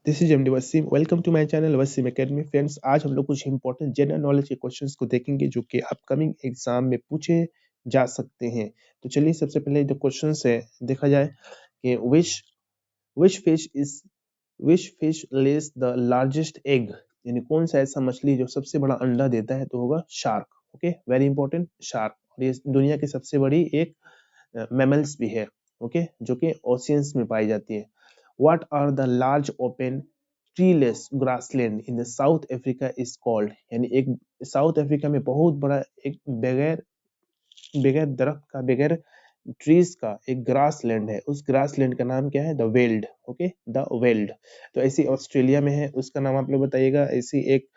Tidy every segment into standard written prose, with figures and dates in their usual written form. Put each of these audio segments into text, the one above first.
This is MD Wasim. Welcome to my channel Wasim academy. Friends, आज हम लोग कुछ इंपॉर्टेंट जनरल नॉलेज के क्वेश्चंस को देखेंगे जो कि अपकमिंग एग्जाम में पूछे जा सकते हैं। तो चलिए सबसे पहले जो क्वेश्चंस है देखा जाए कि which fish is which fish lays the largest egg, यानी कौन सा ऐसा मछली जो सबसे बड़ा अंडा देता है, तो होगा shark. Okay, very important, shark. और ये दुनिया की सबसे बड़ी एक मैमल्स भी है। ओके, जो कि ओशियंस में पाई जाती है। What are the large open treeless grassland in the South Africa is called, यानी एक साउथ अफ्रीका में बहुत बड़ा एक बगैर बगैर दरख्त का, बगैर ट्रीज का एक ग्रास लैंड है। उस ग्रास लैंड का नाम क्या है? The weld. Okay, the weld. तो ऐसी ऑस्ट्रेलिया में है, उसका नाम आप लोग बताइएगा। ऐसी एक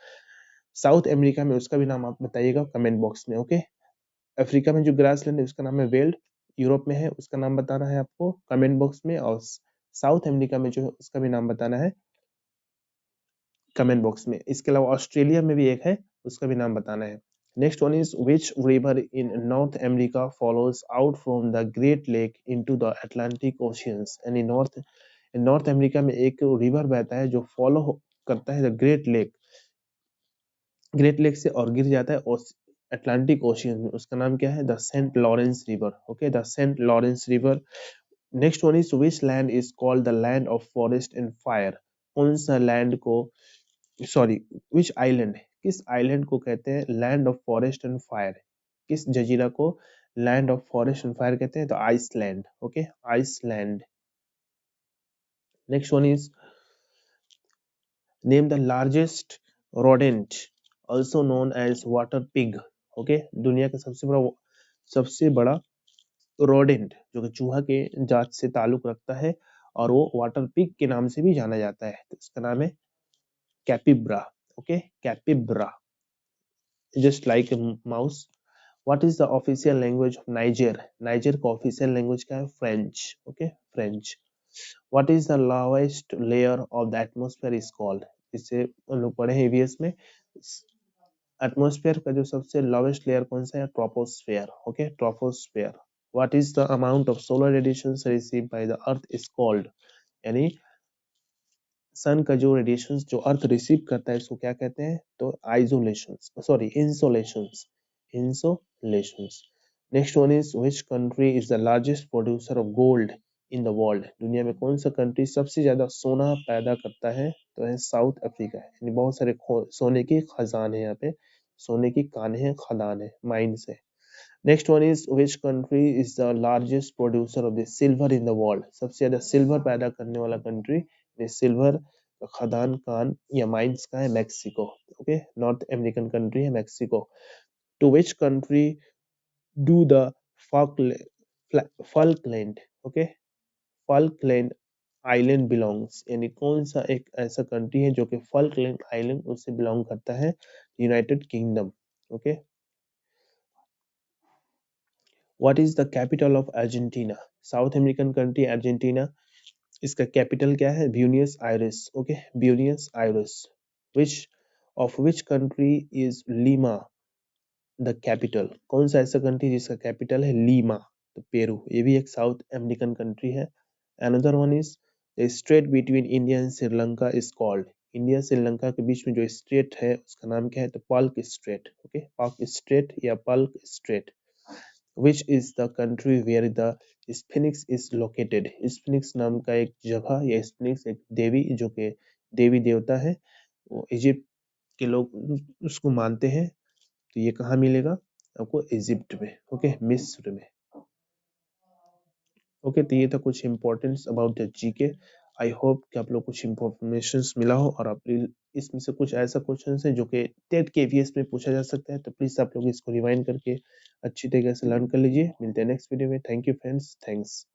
साउथ अमेरिका में, उसका भी नाम आप बताइएगा कमेंट बॉक्स में। ओके, अफ्रीका में जो ग्रास लैंड है उसका नाम है वेल्ड, यूरोप में है उसका नाम बताना है आपको कमेंट बॉक्स में, और साउथ अमेरिका में जो है उसका भी नाम बताना है कमेंट बॉक्स में। इसके अलावा ऑस्ट्रेलिया में भी एक है, उसका भी नाम बताना है। Next one is which river in north America follows out from the great lake into the Atlantic oceans, यानी नॉर्थ अमेरिका में एक रिवर बहता है जो फॉलो करता है द ग्रेट लेक से और गिर जाता है अटलांटिक ओशियन में। उसका नाम क्या है? The Saint Lawrence river. Okay, the Saint Lawrence river. Next one is which land is called the land of forest and fire, कौन सा लैंड को, सॉरी, विच आइलैंड, किस आइलैंड को कहते हैं land of forest and fire? किस जजीरा को land of forest and fire कहते हैं? तो Iceland. Okay, Iceland. Next one is name the largest rodent also known as water pig। Okay, दुनिया का सबसे बड़ा रोडेंट जो कि चूहा के जात से ताल्लुक रखता है और वो वाटर पिग के नाम से भी जाना जाता है, तो इसका नाम है capybara. Okay, capybara, just like mouse. What is the official language of Niger? Niger का ऑफिशियल लैंग्वेज क्या है? French. Okay, French. What is the lowest layer of the atmosphere is called? इसे हम लोग पढ़े हैं ईवीएस में। एटमॉस्फेयर का जो सबसे लोवेस्ट लेयर कौन सा है? Troposphere. Okay, troposphere. What is the amount of solar radiation received by the earth is called, यानी सन का जो रेडिएशन जो अर्थ रिसीव करता है इसको क्या कहते हैं? तो isolations, sorry, insolations, insolations. Next one is which country is the largest producer of gold in the world? दुनिया में कौन सा कंट्री सबसे ज्यादा सोना पैदा करता है? तो है साउथ अफ्रीका। यानी बहुत सारे सोने की खजान है यहाँ पे, सोने की कान है, खदान है, माइंस है। Next one is which country is the largest producer of the silver in the world? सबसे ज्यादा सिल्वर पैदा करने वाला कंट्री, सिल्वर का खदान कान या माइंस का है Mexico. Okay, North American country है Mexico. To which country do the Falkland, okay, Falkland island belongs, यानी कौन सा एक ऐसा कंट्री है जो कि फॉल्कलैंड आइलैंड उससे बिलोंग करता है? United Kingdom. Okay, what is the capital of Argentina? South American country Argentina, इसका कैपिटल क्या है? Buenos Aires. Okay, Buenos Aires. Which of which country is Lima the capital? कौन सा ऐसा कंट्री जिसका कैपिटल है लीमा? तो पेरू, ये भी एक साउथ अमेरिकन कंट्री है। Another one is the straight between India and Sri Lanka is called, India Sri Lanka के बीच में जो स्ट्रेट है उसका नाम क्या है? तो Palk Strait. Okay, Palk Strait या Palk Strait. Which is the country where the Sphinx is located? Sphinx नाम का एक जगह या स्फिनिक्स एक देवी जो कि देवी देवता है, वो इजिप्ट के लोग उसको मानते हैं। तो ये कहाँ मिलेगा आपको? इजिप्ट में। ओके, मिस्र में। ओके, तो ये था कुछ importance about the GK. I hope कि आप लोग कुछ इंफॉर्मेशन मिला हो और आप इसमें से कुछ ऐसा क्वेश्चन है जो कि टेट के वीएस में पूछा जा सकता है, तो प्लीज आप लोग इसको रिवाइंड करके अच्छी तरीके से लर्न कर लीजिए। मिलते हैं नेक्स्ट वीडियो में। Thank you friends, thanks.